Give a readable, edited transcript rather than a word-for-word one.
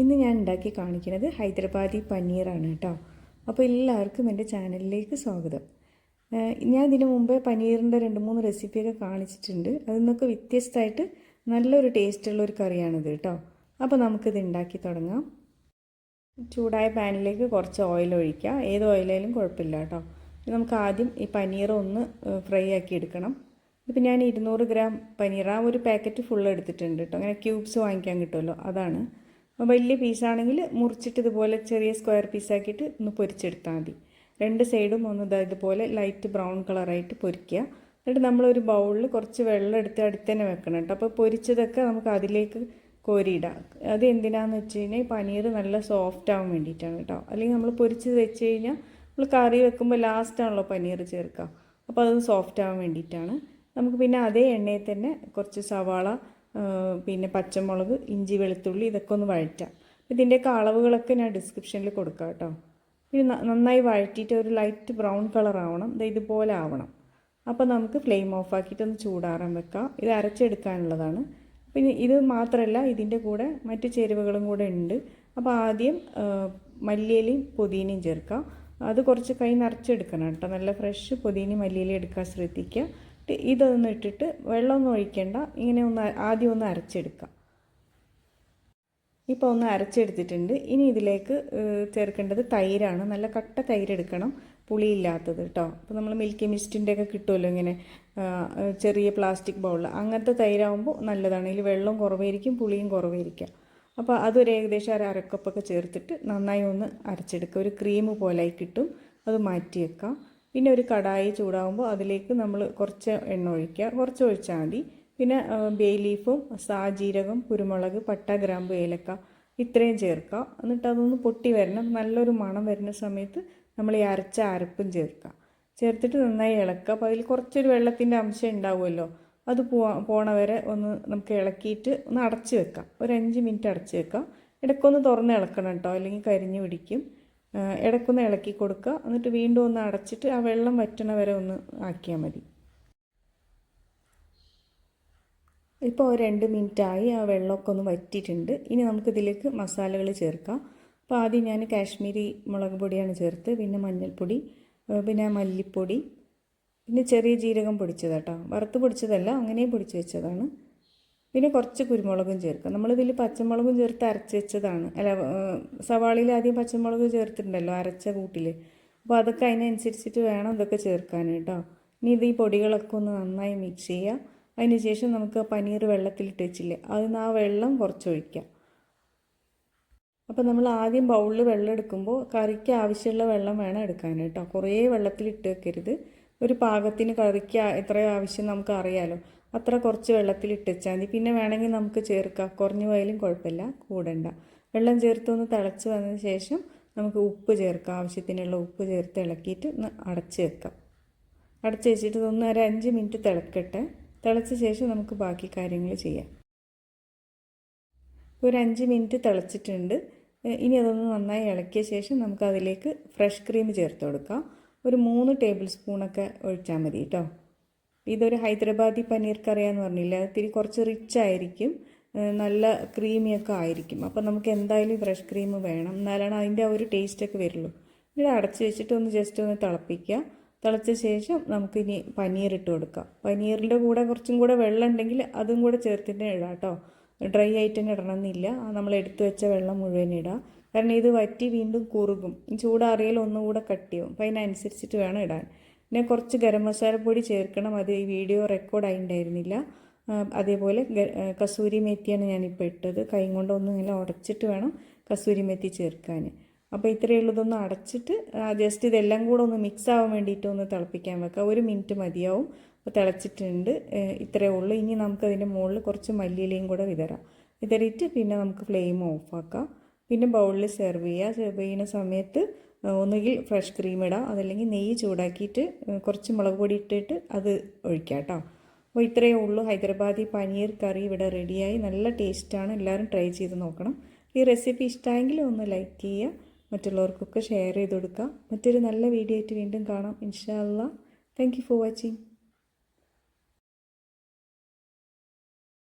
ഇന്ന് ഞാൻ ഉണ്ടാക്കി കാണിക്കുന്നത് ഹൈദരാബാദി പനീറാണ് കേട്ടോ. അപ്പോൾ എല്ലാവർക്കും എൻ്റെ ചാനലിലേക്ക് സ്വാഗതം. ഞാൻ ഇതിനു മുമ്പേ പനീറിൻ്റെ 2-3 റെസിപ്പിയൊക്കെ കാണിച്ചിട്ടുണ്ട്. അതിൽ നിന്നൊക്കെ വ്യത്യസ്തമായിട്ട് നല്ലൊരു ടേസ്റ്റുള്ള ഒരു കറിയാണിത് കേട്ടോ. അപ്പോൾ നമുക്കിത് ഉണ്ടാക്കി തുടങ്ങാം. ചൂടായ പാനിലേക്ക് കുറച്ച് ഓയിൽ ഒഴിക്കുക. ഏത് ഓയിലായാലും കുഴപ്പമില്ല കേട്ടോ. നമുക്ക് ആദ്യം ഈ പനീർ ഒന്ന് ഫ്രൈ ആക്കി എടുക്കണം. ഇപ്പം ഞാൻ 200 ഗ്രാം പനീർ, ആ ഒരു പാക്കറ്റ് ഫുൾ എടുത്തിട്ടുണ്ട് കേട്ടോ. അങ്ങനെ ക്യൂബ്സ് വാങ്ങിക്കാൻ കിട്ടുമല്ലോ, അതാണ്. വലിയ പീസാണെങ്കിൽ മുറിച്ചിട്ട് ഇതുപോലെ ചെറിയ സ്ക്വയർ പീസാക്കിയിട്ട് ഒന്ന് പൊരിച്ചെടുത്താൽ മതി. 2 സൈഡും ഒന്ന് ഇതുപോലെ ലൈറ്റ് ബ്രൗൺ കളറായിട്ട് പൊരിക്കുക. എന്നിട്ട് നമ്മളൊരു ബൗളിൽ കുറച്ച് വെള്ളം എടുത്ത് അടുത്ത് തന്നെ വെക്കണം കേട്ടോ. അപ്പോൾ പൊരിച്ചതൊക്കെ നമുക്ക് അതിലേക്ക് കോരിയിടാം. അത് എന്തിനാണെന്ന് വെച്ച് കഴിഞ്ഞാൽ പനീർ നല്ല സോഫ്റ്റ് ആവാൻ വേണ്ടിയിട്ടാണ് കേട്ടോ. അല്ലെങ്കിൽ നമ്മൾ പൊരിച്ചത് വെച്ച് കഴിഞ്ഞാൽ നമ്മൾ കറി വെക്കുമ്പോൾ ലാസ്റ്റാണല്ലോ പനീർ ചേർക്കുക. അപ്പോൾ അത് സോഫ്റ്റ് ആവാൻ വേണ്ടിയിട്ടാണ്. നമുക്ക് പിന്നെ അതേ എണ്ണയിൽ തന്നെ കുറച്ച് സവാള, പിന്നെ പച്ചമുളക്, ഇഞ്ചി, വെളുത്തുള്ളി ഇതൊക്കെ ഒന്ന് വഴറ്റാം. ഇതിൻ്റെയൊക്കെ അളവുകളൊക്കെ ഞാൻ ഡിസ്ക്രിപ്ഷനിൽ കൊടുക്കാം കേട്ടോ. ഇത് നന്നായി വഴറ്റിയിട്ട് ഒരു ലൈറ്റ് ബ്രൗൺ കളർ ആവണം. ഇതുപോലെ ആവണം. അപ്പോൾ നമുക്ക് ഫ്ലെയിം ഓഫ് ആക്കിയിട്ട് ഒന്ന് ചൂടാറാൻ വെക്കാം. ഇത് അരച്ചെടുക്കാനുള്ളതാണ്. പിന്നെ ഇത് മാത്രമല്ല, ഇതിൻ്റെ കൂടെ മറ്റ് ചേരുവകളും കൂടെ ഉണ്ട്. അപ്പോൾ ആദ്യം മല്ലിയിലയും പുതിനയും ചേർക്കാം. അത് കുറച്ച് കൈ നിറച്ചെടുക്കണം കേട്ടോ. നല്ല ഫ്രഷ് പുതിനയും മല്ലിയിലയും എടുക്കാൻ ശ്രദ്ധിക്കുക. ഇതൊന്നും ഇട്ടിട്ട് വെള്ളമൊന്നും ഒഴിക്കേണ്ട, ഇങ്ങനെ ആദ്യം ഒന്ന് അരച്ചെടുക്കാം. ഇപ്പോൾ ഒന്ന് അരച്ചെടുത്തിട്ടുണ്ട്. ഇനി ഇതിലേക്ക് ചേർക്കേണ്ടത് തൈരാണ്. നല്ല കട്ട തൈര് എടുക്കണം, പുളിയില്ലാത്തത് കേട്ടോ. അപ്പോൾ നമ്മൾ മിൽക്കി മിസ്റ്റിൻ്റെ ഒക്കെ കിട്ടുമല്ലോ ഇങ്ങനെ ചെറിയ പ്ലാസ്റ്റിക് ബൗളിൽ, അങ്ങനത്തെ തൈരാകുമ്പോൾ നല്ലതാണ്. ഇതിൽ വെള്ളം കുറവായിരിക്കും, പുളിയും കുറവായിരിക്കാം. അപ്പോൾ അതൊരു ഏകദേശം അരക്കപ്പൊക്കെ ചേർത്തിട്ട് നന്നായി ഒന്ന് അരച്ചെടുക്കുക. ഒരു ക്രീം പോലായി കിട്ടും. അത് മാറ്റി വെക്കാം. പിന്നെ ഒരു കടായി ചൂടാകുമ്പോൾ അതിലേക്ക് നമ്മൾ കുറച്ച് എണ്ണ ഒഴിക്കുക. കുറച്ച് ഒഴിച്ചാൽ മതി. പിന്നെ ബേ ലീഫും സാജീരകം, കുരുമുളക്, പട്ട, ഗ്രാമ്പു, ഏലക്ക ഇത്രയും ചേർക്കുക. എന്നിട്ട് അതൊന്ന് പൊട്ടി വരണം. നല്ലൊരു മണം വരുന്ന സമയത്ത് നമ്മൾ ഈ അരച്ച അരപ്പും ചേർത്തിട്ട് നന്നായി ഇളക്കുക. അപ്പോൾ അതിൽ കുറച്ചൊരു വെള്ളത്തിൻ്റെ അംശം ഉണ്ടാവുമല്ലോ, അത് പോണ വരെ ഒന്ന് നമുക്ക് ഇളക്കിയിട്ട് ഒന്ന് അടച്ച് വെക്കാം. ഒരു 5 മിനിറ്റ് അടച്ച് വെക്കാം. ഇടയ്ക്കൊന്ന് തുറന്ന് ഇളക്കണം കേട്ടോ, അല്ലെങ്കിൽ കരിഞ്ഞ് പിടിക്കും. ഇടയ്ക്കൊന്ന് ഇളക്കി കൊടുക്കുക. എന്നിട്ട് വീണ്ടും ഒന്ന് അടച്ചിട്ട് ആ വെള്ളം വറ്റണ വരെ ഒന്ന് ആക്കിയാൽ മതി. ഇപ്പോൾ 2 മിനിറ്റായി. ആ വെള്ളമൊക്കെ ഒന്ന് വറ്റിയിട്ടുണ്ട്. ഇനി നമുക്കിതിലേക്ക് മസാലകൾ ചേർക്കാം. അപ്പോൾ ആദ്യം ഞാൻ കാശ്മീരി മുളക് പൊടിയാണ് ചേർത്ത്, പിന്നെ മഞ്ഞൾപ്പൊടി, പിന്നെ മല്ലിപ്പൊടി, പിന്നെ ചെറിയ ജീരകം പൊടിച്ചത് കേട്ടോ. വറുത്ത് പൊടിച്ചതല്ല, അങ്ങനെ പൊടിച്ച് വെച്ചതാണ്. പിന്നെ കുറച്ച് കുരുമുളകും ചേർക്കുക. നമ്മളിതിൽ പച്ചമുളകും ചേർത്ത് അരച്ച് വെച്ചതാണ്. സവാളയിൽ ആദ്യം പച്ചമുളക് ചേർത്തിട്ടുണ്ടല്ലോ അരച്ച കൂട്ടിൽ. അപ്പോൾ അതൊക്കെ അതിനനുസരിച്ചിട്ട് വേണം ഇതൊക്കെ ചേർക്കാൻ കേട്ടോ. ഇനി ഇത് ഈ പൊടികളൊക്കെ ഒന്ന് നന്നായി മിക്സ് ചെയ്യുക. അതിന് ശേഷം നമുക്ക് പനീർ വെള്ളത്തിലിട്ട് വെച്ചില്ലേ, അതിന് ആ വെള്ളം കുറച്ചൊഴിക്കാം. അപ്പോൾ നമ്മൾ ആദ്യം ബൗളിൽ വെള്ളം എടുക്കുമ്പോൾ കറിക്ക് ആവശ്യമുള്ള വെള്ളം വേണം എടുക്കാൻ കേട്ടോ. കുറേ വെള്ളത്തിലിട്ട് വെക്കരുത്. ഒരു പാകത്തിന് കറിക്ക് എത്ര ആവശ്യം നമുക്ക് അറിയാലോ, അത്ര കുറച്ച് വെള്ളത്തിലിട്ട് വെച്ചാൽ മതി. പിന്നെ വേണമെങ്കിൽ നമുക്ക് ചേർക്കാം, കുറഞ്ഞു പോയാലും കുഴപ്പമില്ല, കൂടണ്ട. വെള്ളം ചേർത്തൊന്ന് തിളച്ച് വന്നതിന് ശേഷം നമുക്ക് ഉപ്പ് ചേർക്കാം. ആവശ്യത്തിനുള്ള ഉപ്പ് ചേർത്ത് ഇളക്കിയിട്ട് ഒന്ന് അടച്ച് വെക്കാം. അടച്ച് വെച്ചിട്ട് ഇതൊന്ന് 5 മിനിറ്റ് തിളക്കട്ടെ. തിളച്ച ശേഷം നമുക്ക് ബാക്കി കാര്യങ്ങൾ ചെയ്യാം. ഒരു 5 മിനിറ്റ് തിളച്ചിട്ടുണ്ട്. ഇനി അതൊന്ന് നന്നായി ഇളക്കിയ ശേഷം നമുക്ക് അതിലേക്ക് ഫ്രഷ് ക്രീം ചേർത്ത് കൊടുക്കാം. ഒരു 3 ടേബിൾ സ്പൂണൊക്കെ ഒഴിച്ചാൽ മതി കേട്ടോ. ഇതൊരു ഹൈദരാബാദി പനീർ കറിയാന്ന് പറഞ്ഞില്ല, ഇത്തിരി കുറച്ച് റിച്ച് ആയിരിക്കും, നല്ല ക്രീമിയൊക്കെ ആയിരിക്കും. അപ്പോൾ നമുക്ക് എന്തായാലും ഫ്രഷ് ക്രീം വേണം, എന്നാലാണ് അതിൻ്റെ ആ ഒരു ടേസ്റ്റൊക്കെ വരുള്ളൂ. ഇത് അടച്ച് വെച്ചിട്ട് ഒന്ന് ജസ്റ്റ് ഒന്ന് തിളപ്പിക്കുക. തിളച്ച ശേഷം നമുക്കിനി പനീർ ഇട്ട് കൊടുക്കാം. പനീറിൻ്റെ കൂടെ കുറച്ചും കൂടെ വെള്ളം ഉണ്ടെങ്കിൽ അതും കൂടെ ചേർത്തിട്ട് ഇടാം കേട്ടോ. ഡ്രൈ ആയിട്ട് തന്നെ ഇടണമെന്നില്ല. നമ്മൾ എടുത്തു വെച്ച വെള്ളം മുഴുവൻ ഇടാം. കാരണം ഇത് വറ്റി വീണ്ടും കുറുകും, ചൂടാറിയാൽ ഒന്നുകൂടെ കട്ടിയാവും. അപ്പോൾ അതിനനുസരിച്ചിട്ട് വേണം ഇടാൻ. പിന്നെ കുറച്ച് ഗരം മസാലപ്പൊടി ചേർക്കണം. അത് ഈ വീഡിയോ റെക്കോർഡ് ആയിട്ടുണ്ടായിരുന്നില്ല. അതേപോലെ കസൂരി മെത്തിയാണ് ഞാനിപ്പോൾ ഇട്ടത്. കൈ കൊണ്ടൊന്ന് ഇങ്ങനെ ഉടച്ചിട്ട് വേണം കസൂരി മെത്തി ചേർക്കാൻ. അപ്പോൾ ഇത്രയേ ഉള്ളതൊന്ന് അടച്ചിട്ട് ജസ്റ്റ് ഇതെല്ലാം കൂടെ ഒന്ന് മിക്സ് ആവാൻ വേണ്ടിയിട്ട് ഒന്ന് തിളപ്പിക്കാൻ വെക്കാം. 1 മിനിറ്റ് മതിയാവും. അപ്പോൾ തിളച്ചിട്ടുണ്ട്. ഇത്രയേ ഉള്ളൂ. ഇനി നമുക്കതിൻ്റെ മുകളിൽ കുറച്ച് മല്ലിയിലയും കൂടെ വിതറിയിട്ട് പിന്നെ നമുക്ക് ഫ്ലെയിം ഓഫാക്കാം. പിന്നെ ബൗളിൽ സെർവ് ചെയ്യുക. സെർവ് ചെയ്യുന്ന സമയത്ത് ഒന്നുകിൽ ഫ്രഷ് ക്രീം ഇടാം, അതല്ലെങ്കിൽ നെയ്യ് ചൂടാക്കിയിട്ട് കുറച്ച് മുളക് പൊടി ഇട്ടിട്ട് അത് ഒഴിക്കാം കേട്ടോ. അപ്പോൾ ഇത്രയേ ഉള്ളൂ. ഹൈദരാബാദി പനീർ കറി ഇവിടെ റെഡിയായി. നല്ല ടേസ്റ്റാണ്. എല്ലാവരും ട്രൈ ചെയ്ത് നോക്കണം. ഈ റെസിപ്പി ഇഷ്ടമായെങ്കിൽ ഒന്ന് ലൈക്ക് ചെയ്യുക, മറ്റുള്ളവർക്കൊക്കെ ഷെയർ ചെയ്ത് കൊടുക്കുക. മറ്റൊരു നല്ല വീഡിയോ ആയിട്ട് വീണ്ടും കാണാം ഇൻഷാ അല്ലാ. Thank you for watching.